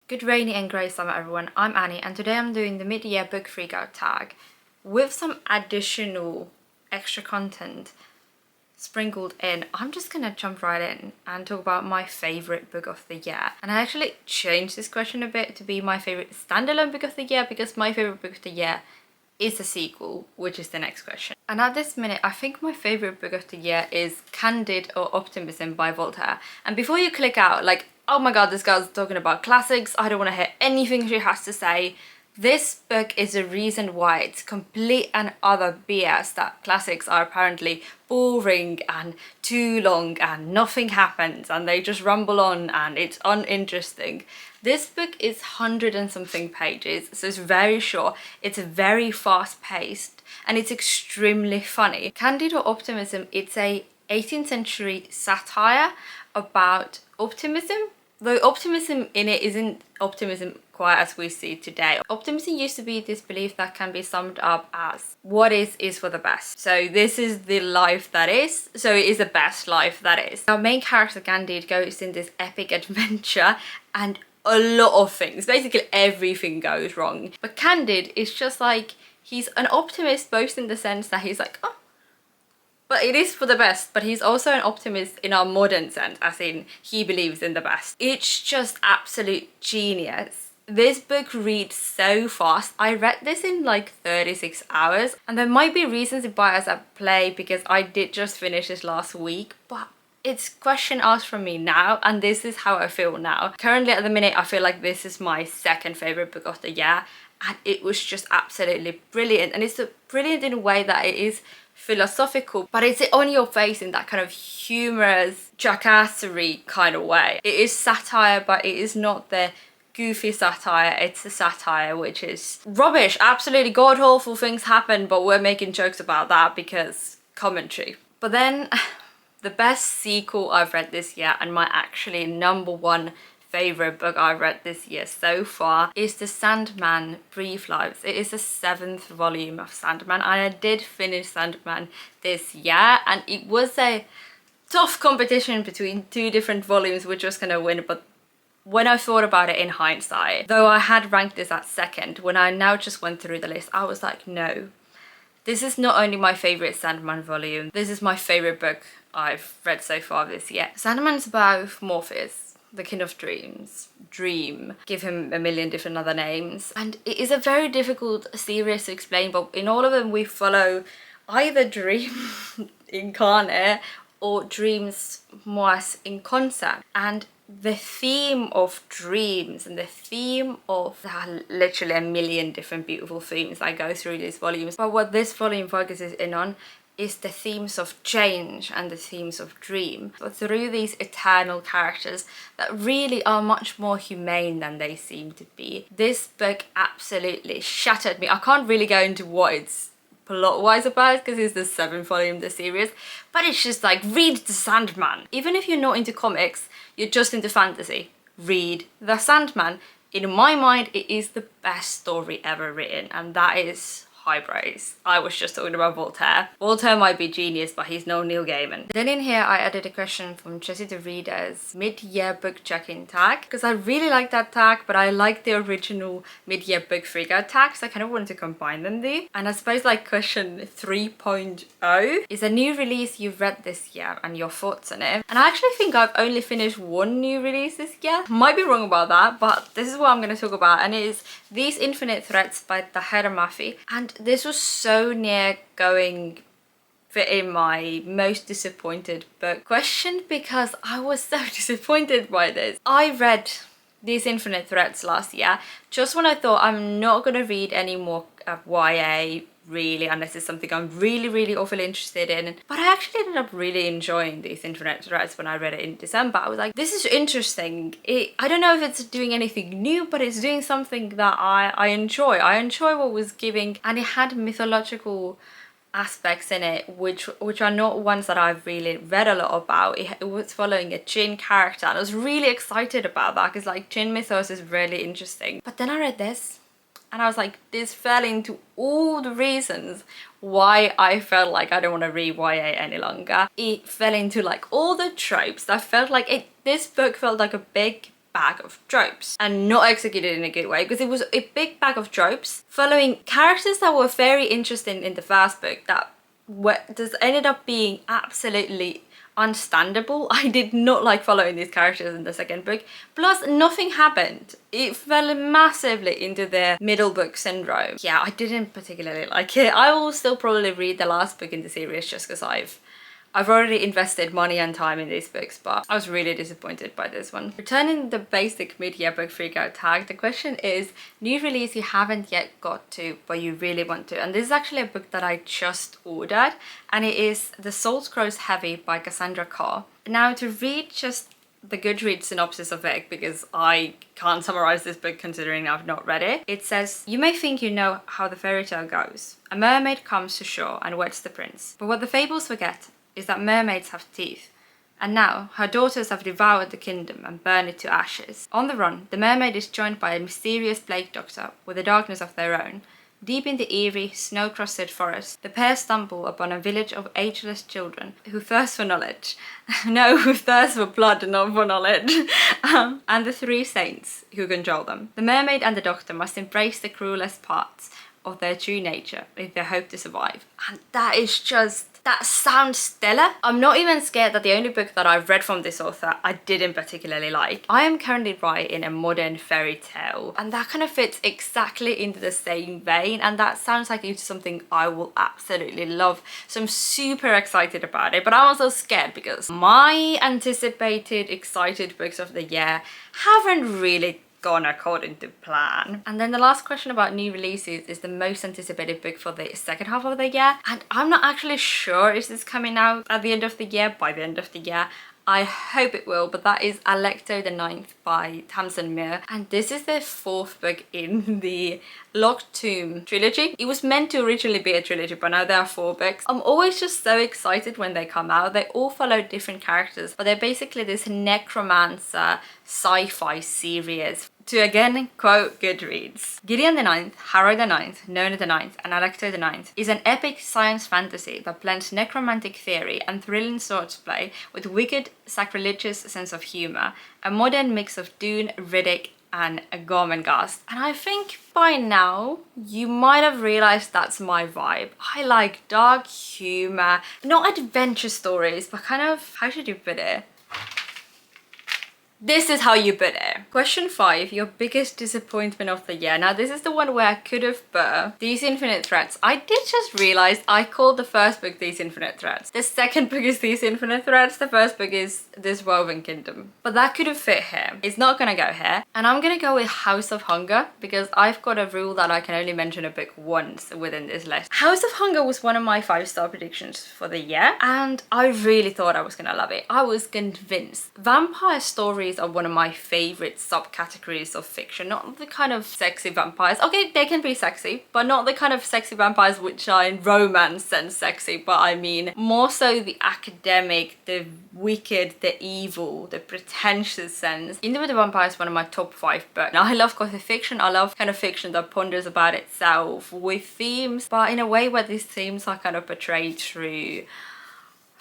Good rainy and grey summer everyone, I'm Annie and today I'm doing the mid-year book freakout tag with some additional extra content sprinkled in. I'm just gonna jump right in and talk about my favourite book of the year. And I actually changed this question a bit to be my favourite standalone book of the year because my favourite book of the year is a sequel, which is the next question. And at this minute, I think my favourite book of the year is Candide or Optimism by Voltaire. And before you click out, like, oh my god, this girl's talking about classics, I don't want to hear anything she has to say. This book is the reason why it's complete and utter BS that classics are apparently boring and too long and nothing happens and they just rumble on and it's uninteresting. This book is 100 and something pages, so it's very short, it's very fast paced and it's extremely funny. Candide or Optimism, it's a 18th century satire about optimism. Though optimism in it isn't optimism quite as we see today. Optimism used to be this belief that can be summed up as what is for the best. So this is the life that is, so it is the best life that is. Our main character Candide goes in this epic adventure and a lot of things, basically everything goes wrong. But Candide is just like, he's an optimist both in the sense that he's like, oh, but it is for the best, but he's also an optimist in our modern sense, as in he believes in the best. It's just absolute genius. This book reads so fast. I read this in like 36 hours, and there might be reasons to buy as a play because I did just finish this last week, but it's question asked from me now, and this is how I feel now. Currently at the minute, I feel like this is my second favourite book of the year, and it was just absolutely brilliant. And it's brilliant in a way that it is philosophical, but it's on your face in that kind of humorous jackassery kind of way. It is satire, but it is not the goofy satire, it's a satire which is rubbish, absolutely god-awful things happen, but we're making jokes about that because commentary. But then the best sequel I've read this year, and my actually #1 favourite book I've read this year so far, is the Sandman Brief Lives. It is the 7th volume of Sandman, and I did finish Sandman this year, and it was a tough competition between two different volumes which was gonna win, but when I thought about it in hindsight, though I had ranked this at second, when I now just went through the list, I was like, no, this is not only my favourite Sandman volume, this is my favourite book I've read so far this year. Sandman's about Morpheus, the king of dreams, Dream, give him a million different other names, and it is a very difficult series to explain, but in all of them we follow either Dream incarnate or dreams more as in concept. And the theme of dreams and the theme of literally a million different beautiful themes that go through these volumes, but what this volume focuses in on is the themes of change and the themes of dream, but through these eternal characters that really are much more humane than they seem to be. This book absolutely shattered me. I can't really go into what it's plot-wise about because it's the 7th volume of the series, but it's just like, read the Sandman. Even if you're not into comics, you're just into fantasy, read the Sandman. In my mind, it is the best story ever written, and that is high praise. I was just talking about Voltaire. Voltaire might be genius, but he's no Neil Gaiman. Then in here, I added a question from Jessie the Reader's mid-year book check-in tag, because I really like that tag, but I like the original mid-year book freakout tag, so I kind of wanted to combine them there. And I suppose like question 3.0 is a new release you've read this year and your thoughts on it. And I actually think I've only finished one new release this year. Might be wrong about that, but this is what I'm going to talk about, and it is These Infinite Threats by Tahera Mafi. And this was so near going in my most disappointed book question because I was so disappointed by this. I read These Infinite Threats last year just when I thought I'm not going to read any more YA really, unless it's something I'm really awfully interested in. But I actually ended up really enjoying These Infinite Threats when I read it in December. I was like, this is interesting. I don't know if it's doing anything new, but it's doing something that I enjoy. I enjoy what was giving, and it had mythological aspects in it which are not ones that I've really read a lot about. It was following a Jinn character, and I was really excited about that because like Jinn mythos is really interesting. But then I read this and I was like, this fell into all the reasons why I felt like I don't want to read YA any longer. It fell into like all the tropes. I felt like this book felt like a big bag of tropes, and not executed in a good way, because it was a big bag of tropes following characters that were very interesting in the first book that just ended up being absolutely unstandable. I did not like following these characters in the second book. Plus, nothing happened. It fell massively into the middle book syndrome. Yeah, I didn't particularly like it. I will still probably read the last book in the series just because I've already invested money and time in these books, but I was really disappointed by this one. Returning the basic mid-year book freakout tag, the question is new release you haven't yet got to but you really want to. And this is actually a book that I just ordered, and it is The Soul Grows Heavy by Cassandra Carr. Now, to read just the Goodreads synopsis of it, because I can't summarize this book considering I've not read it. It says, you may think you know how the fairy tale goes. A mermaid comes to shore and weds the prince. But what the fables forget is that mermaids have teeth, and now her daughters have devoured the kingdom and burned it to ashes. On the run, the mermaid is joined by a mysterious plague doctor with a darkness of their own. Deep in the eerie, snow-crusted forest, the pair stumble upon a village of ageless children who thirst for knowledge. No, who thirst for blood, not for knowledge. And the three saints who control them. The mermaid and the doctor must embrace the cruelest parts of their true nature if they hope to survive. And that sounds stellar. I'm not even scared that the only book that I've read from this author I didn't particularly like. I am currently writing a modern fairy tale, and that kind of fits exactly into the same vein, and that sounds like it's something I will absolutely love. So I'm super excited about it, but I'm also scared because my anticipated excited books of the year haven't really gone according to plan. And then the last question about new releases is the most anticipated book for the second half of the year, and I'm not actually sure is this coming out at the end of the year, by the end of the year. I hope it will, but that is Alecto the Ninth by Tamsin Muir, and this is the fourth book in the Locked Tomb trilogy. It was meant to originally be a trilogy, but now there are 4 books. I'm always just so excited when they come out. They all follow different characters, but they're basically this necromancer sci-fi series. To again quote Goodreads, Gideon the Ninth, Harrow the Ninth, Nona the Ninth, and Alecto the Ninth is an epic science fantasy that blends necromantic theory and thrilling swordplay with wicked, sacrilegious sense of humor, a modern mix of Dune, Riddick, and a Gormenghast. And I think by now you might have realized that's my vibe. I like dark humor, not adventure stories, but kind of, how should you put it? This is how you put it. Question 5, your biggest disappointment of the year. Now this is the one where I could have put These Infinite Threads. I did just realize I called the first book These Infinite Threads. The second book is These Infinite Threads. The first book is This Woven Kingdom. But that could have fit here. It's not gonna go here. And I'm gonna go with House of Hunger because I've got a rule that I can only mention a book once within this list. House of Hunger was one of my 5-star predictions for the year, and I really thought I was gonna love it. I was convinced. Vampire stories are one of my favorite subcategories of fiction. Not the kind of sexy vampires. Okay, they can be sexy, but not the kind of sexy vampires which are in romance and sexy, but I mean more so the academic, the wicked, the evil, the pretentious sense. Into the Vampire is one of my top 5 books. Now I love gothic fiction. I love kind of fiction that ponders about itself with themes, but in a way where these themes are kind of portrayed through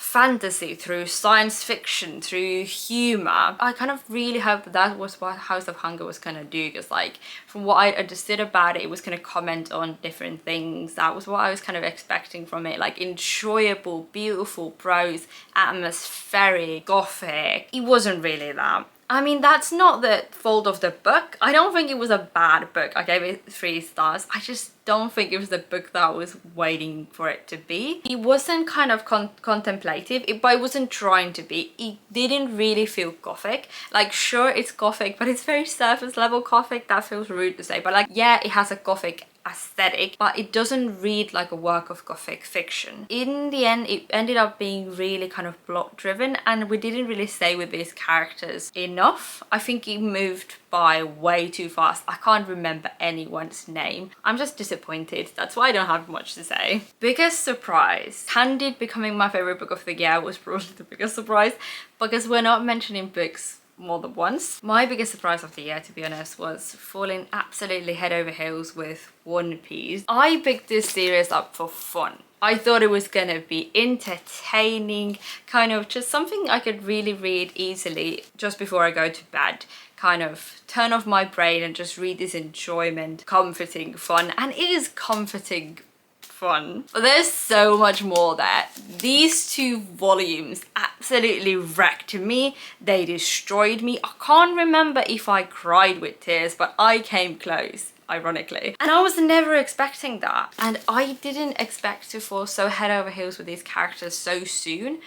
fantasy, through science fiction, through humor. I kind of really hope that was what House of Hunger was gonna do, because like from what I understood about it, it was gonna comment on different things. That was what I was kind of expecting from it, like enjoyable, beautiful prose, atmospheric, gothic. It wasn't really that. I mean, that's not the fault of the book. I don't think it was a bad book. I gave it 3 stars. I just don't think it was the book that I was waiting for it to be. It wasn't kind of contemplative, but it wasn't trying to be. It didn't really feel gothic. Like, sure, it's gothic, but it's very surface level gothic. That feels rude to say, but like, yeah, it has a gothic aesthetic, but it doesn't read like a work of gothic fiction. In the end, it ended up being really kind of plot driven, and we didn't really stay with these characters enough. I think it moved by way too fast. I can't remember anyone's name. I'm just disappointed. That's why I don't have much to say. Biggest surprise. Candide becoming my favorite book of the year was probably the biggest surprise, because we're not mentioning books more than once. My biggest surprise of the year, to be honest, was falling absolutely head over heels with One Piece. I picked this series up for fun. I thought it was gonna be entertaining, kind of just something I could really read easily just before I go to bed. kind of turn off my brain and just read this enjoyment, comforting fun. And it is comforting fun. But there's so much more there. These 2 volumes absolutely wrecked me. They destroyed me. I can't remember if I cried with tears, but I came close, ironically. And I was never expecting that. And I didn't expect to fall so head over heels with these characters so soon.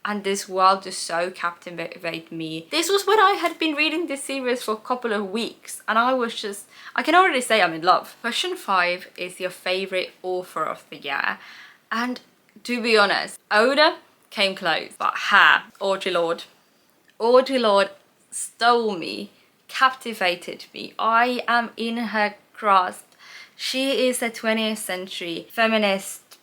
And this world just so captivated me. This was when I had been reading this series for a couple of weeks, and I was just, I can already say I'm in love. Question 5 is your favorite author of the year. And to be honest, audre came close, but her, Audre Lorde. Audre Lorde stole me, captivated me. I am in her grasp. She is a 20th century feminist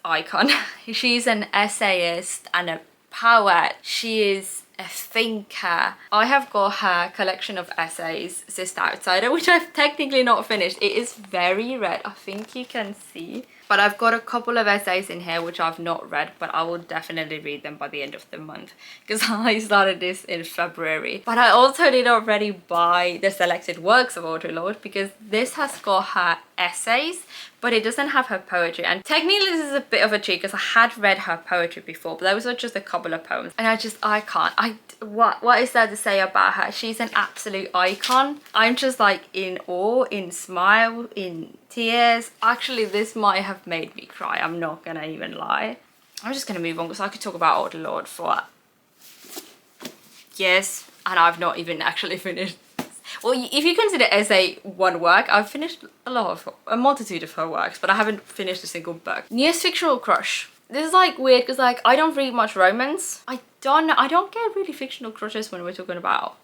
icon. She's an essayist and a poet. She is a thinker. I have got her collection of essays, Sister Outsider, which I've technically not finished. It is very red, I think you can see. But I've got a couple of essays in here which I've not read, but I will definitely read them by the end of the month because I started this in February. But I also did already buy the selected works of Audre Lorde because this has got her essays, but it doesn't have her poetry. And technically this is a bit of a cheat because I had read her poetry before, but those were just a couple of poems. And I can't. What is there to say about her? She's an absolute icon. I'm just like in awe, in smile, in tears. Actually, this might have made me cry. I'm not gonna even lie. I'm just gonna move on because I could talk about Audre Lorde for years and I've not even actually finished. Well, if you consider essay one work, I've finished a multitude of her works, but I haven't finished a single book. Newest fictional crush. This is like weird because like I don't read much romance. I don't get really fictional crushes when we're talking about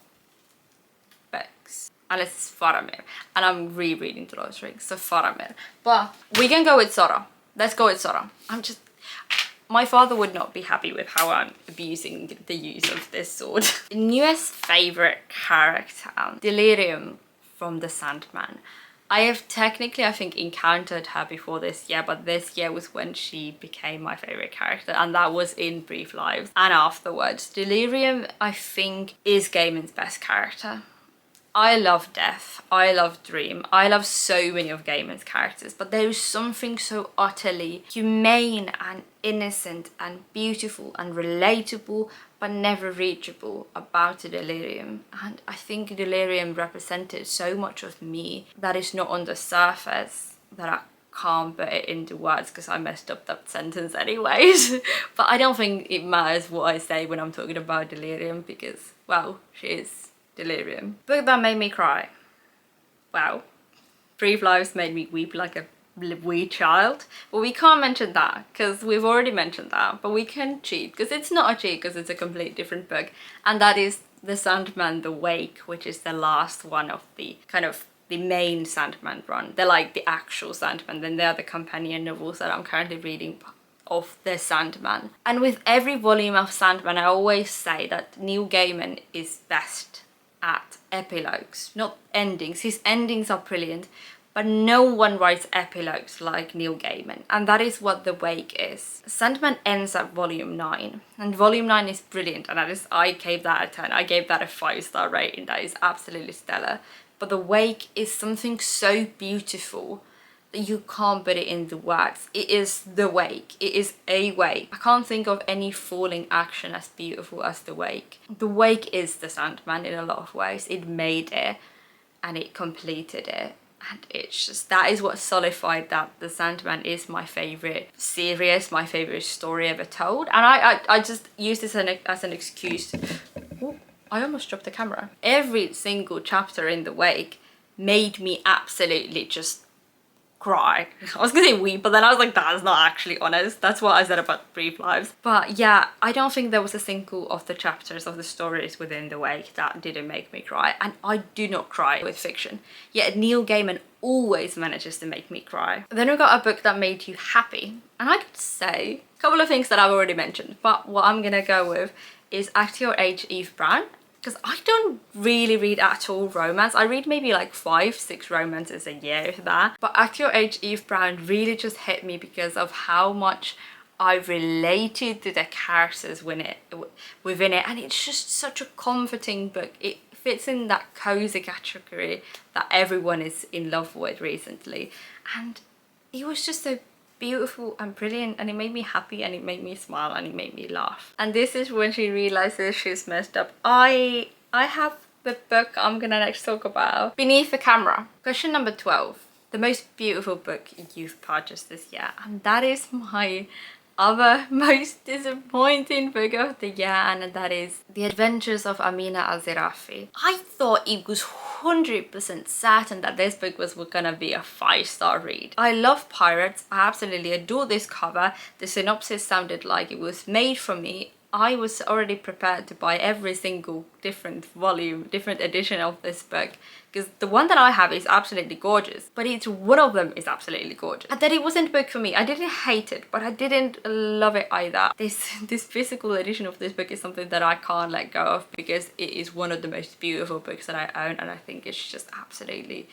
books. Unless it's Faramir. And I'm rereading The Lord of the Rings, so Faramir. But we can go with Sora. Let's go with Sora. My father would not be happy with how I'm abusing the use of this sword. Newest favorite character, Delirium from the Sandman. I have technically, I think, encountered her before this year, but this year was when she became my favorite character, and that was in Brief Lives and afterwards. Delirium, I think, is Gaiman's best character. I love Death, I love Dream, I love so many of Gaiman's characters, but there is something so utterly humane and innocent and beautiful and relatable but never reachable about a Delirium. And I think Delirium represented so much of me that is not on the surface, that I can't put it into words because I messed up that sentence anyways. But I don't think it matters what I say when I'm talking about Delirium because, well, she is Delirium. Book that made me cry. Wow. Brief Lives made me weep like a wee child. But we can't mention that because we've already mentioned that. But we can cheat because it's not a cheat because it's a completely different book. And that is The Sandman, The Wake, which is the last one of the kind of the main Sandman run. They're like the actual Sandman. Then they're the companion novels that I'm currently reading of the Sandman. And with every volume of Sandman, I always say that Neil Gaiman is best at epilogues, not endings. His endings are brilliant, but no one writes epilogues like Neil Gaiman, and that is what The Wake is. Sandman ends at volume 9, and volume 9 is brilliant, and I gave that a 10. I gave that a 5-star rating. That is absolutely stellar. But The Wake is something so beautiful that you can't put it in the words. It is the wake. It is a wake. I can't think of any falling action as beautiful as The Wake. The Wake is the Sandman in a lot of ways. It made it and it completed it. And it's just, that is what solidified that The Sandman is my favourite series, my favourite story ever told. And I just use this as an excuse. Ooh, I almost dropped the camera. Every single chapter in The Wake made me absolutely just cry. I was gonna say weep, but then I was like, that is not actually honest. That's what I said about Brief Lives. But yeah, I don't think there was a single of the chapters of the stories within The Wake that didn't make me cry. And I do not cry with fiction. Yet Neil Gaiman always manages to make me cry. Then we got a book that made you happy. And I could say a couple of things that I've already mentioned, but what I'm gonna go with is Act Your Age, Eve Brown. Because I don't really read at all romance. I read maybe like 5-6 romances a year, if that. But Act Your Age, Eve Brown really just hit me because of how much I related to the characters within it. And it's just such a comforting book. It fits in that cozy category that everyone is in love with recently. And it was just so beautiful and brilliant, and it made me happy, and it made me smile, and it made me laugh. And this is when she realizes she's messed up. I have the book I'm gonna next talk about, Beneath the Camera. Question number 12. The most beautiful book you've purchased this year. And that is my other most disappointing book of the year, and that is The Adventures of Amina al-Sirafi. I thought it was 100% certain that this book was gonna be a 5-star read. I love pirates. I absolutely adore this cover. The synopsis sounded like it was made for me. I was already prepared to buy every single different volume, different edition of this book, because the one that I have is absolutely gorgeous, but each one of them is absolutely gorgeous. And that it wasn't a book for me. I didn't hate it, but I didn't love it either. This physical edition of this book is something that I can't let go of, because it is one of the most beautiful books that I own, and I think it's just absolutely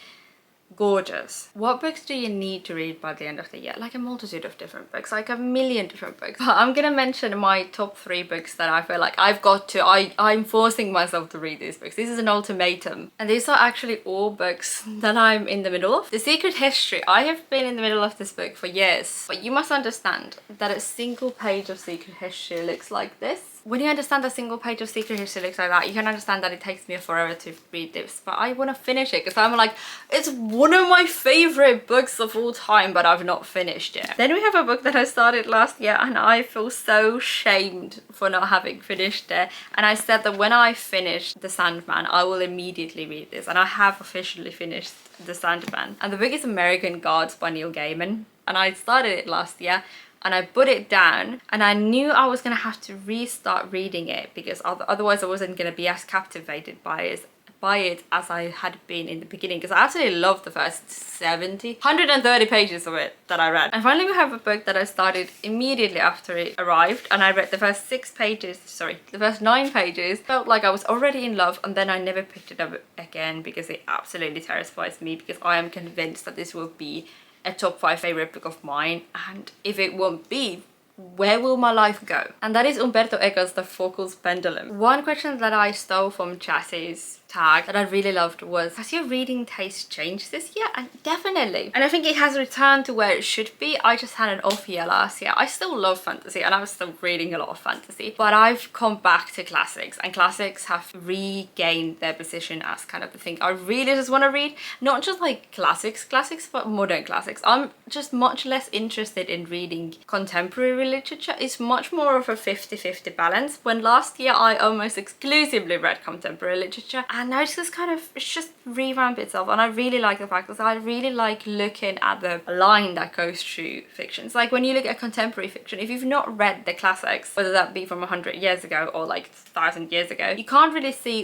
gorgeous. What books do you need to read by the end of the year? Like a multitude of different books, like a million different books. But I'm gonna mention my top 3 books that I feel like I've got to, I'm forcing myself to read these books. This is an ultimatum. And these are actually all books that I'm in the middle of. The Secret History, I have been in the middle of this book for years. But you must understand that a single page of Secret History looks like this. When you understand a single page of Secret History looks like that, you can understand that it takes me forever to read this. But I want to finish it because I'm like, it's one of my favorite books of all time, but I've not finished it. Then we have a book that I started last year, and I feel so shamed for not having finished it. And I said that when I finish The Sandman, I will immediately read this. And I have officially finished The Sandman. And the book is American Gods by Neil Gaiman. And I started it last year, and I put it down, and I knew I was gonna have to restart reading it, because otherwise I wasn't gonna be as captivated by it as I had been in the beginning, because I absolutely loved the first 130 pages of it that I read. And finally we have a book that I started immediately after it arrived, and I read the first 9 pages, felt like I was already in love, and then I never picked it up again because it absolutely terrifies me, because I am convinced that this will be a top 5 favorite book of mine, and if it won't be, where will my life go? And that is Umberto Eco's The Foucault's Pendulum. One question that I stole from Chassie's tag that I really loved was, has your reading taste changed this year? And definitely. And I think it has returned to where it should be. I just had an off year last year. I still love fantasy, and I was still reading a lot of fantasy, but I've come back to classics, and classics have regained their position as kind of the thing I really just want to read. Not just like classics, but modern classics. I'm just much less interested in reading contemporary literature. It's much more of a 50-50 balance, when last year I almost exclusively read contemporary literature, and now it's just it's just revamped itself. And I really like the fact that I really like looking at the line that goes through fiction. It's like when you look at contemporary fiction, if you've not read the classics, whether that be from 100 years ago or like 1,000 years ago, you can't really see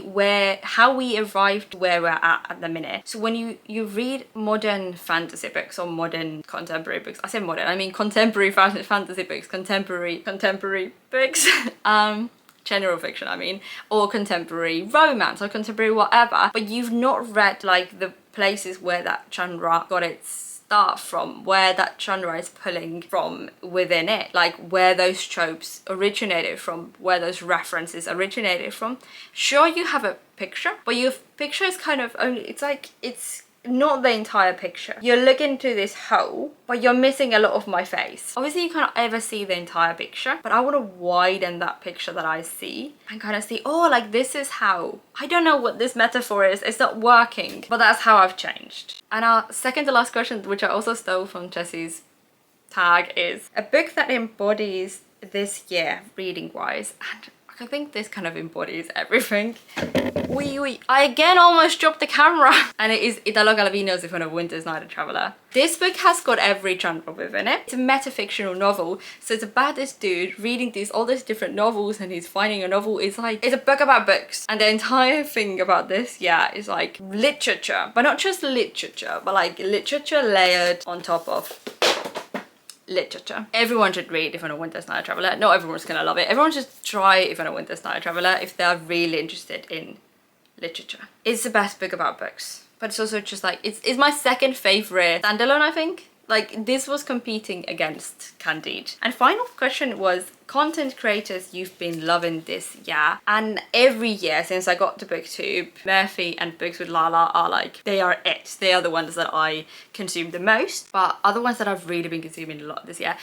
how we arrived where we're at the minute. So when you read modern fantasy books or modern contemporary books, I say modern, I mean contemporary fantasy books, contemporary books, general fiction I mean, or contemporary romance or contemporary whatever, but you've not read like the places where that genre got its start from, where that genre is pulling from within it, like where those tropes originated from, where those references originated from. Sure, you have a picture, but your picture is kind of only, it's not the entire picture. You're looking to this hole, but you're missing a lot of my face. Obviously you can't ever see the entire picture, but I want to widen that picture that I see and kind of see, oh, like this is how, I don't know what this metaphor is, it's not working, but that's how I've changed. And our second to last question, which I also stole from Jessie's tag, is a book that embodies this year reading wise. And I think this kind of embodies everything. I again almost dropped the camera. And it is Italo Calvino's If on a Winter's Night a Traveller. This book has got every genre within it. It's a metafictional novel. So it's about this dude reading all these different novels, and he's finding a novel. It's a book about books. And the entire thing about this, yeah, is like literature. But not just literature, but like literature layered on top of literature. Everyone should read If on a Winter's Night a Traveller. Not everyone's gonna love it. Everyone should try If on a Winter's Night a Traveller if they're really interested in literature. It's the best book about books, but it's also just like, it's my second favorite standalone, I think. Like, this was competing against Candide. And final question was content creators you've been loving this year. And every year since I got to booktube, Murphy and Books with Lala are like, they are it. They are the ones that I consume the most. But other ones that I've really been consuming a lot this year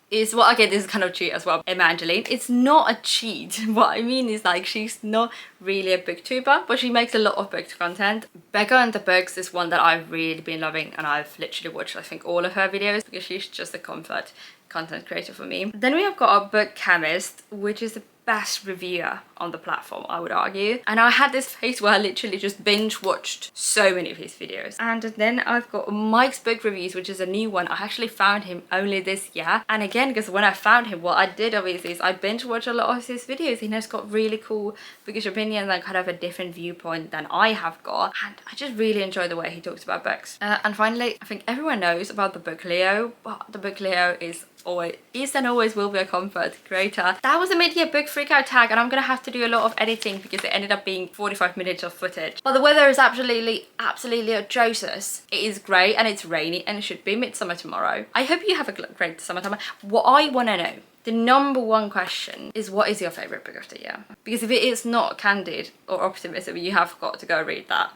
is, well, okay, this is kind of cheat as well, Evangeline. It's not a cheat. What I mean is, like, she's not really a booktuber, but she makes a lot of book content. Becca and the Books is one that I've really been loving, and I've literally watched, I think, all of her videos because she's just a comfort content creator for me. Then we have got our book chemist, which is the best reviewer on the platform, I would argue. And I had this phase where I literally just binge watched so many of his videos. And then I've got Mike's book reviews, which is a new one. I actually found him only this year. And again, because when I found him, what I did obviously is I binge watched a lot of his videos. He has got really cool bookish opinions and kind of a different viewpoint than I have got. And I just really enjoy the way he talks about books. And finally, I think everyone knows about the book Leo, but the book Leo is and always will be a comfort creator. That was a mid-year book freakout tag, and I'm gonna have to do a lot of editing because it ended up being 45 minutes of footage. But the weather is absolutely atrocious. It is grey and it's rainy, and it should be midsummer tomorrow. I hope you have a great summertime. What I want to know, the number one question, is what is your favourite book of the year? Because if it is not Candide or Optimism, you have got to go read that.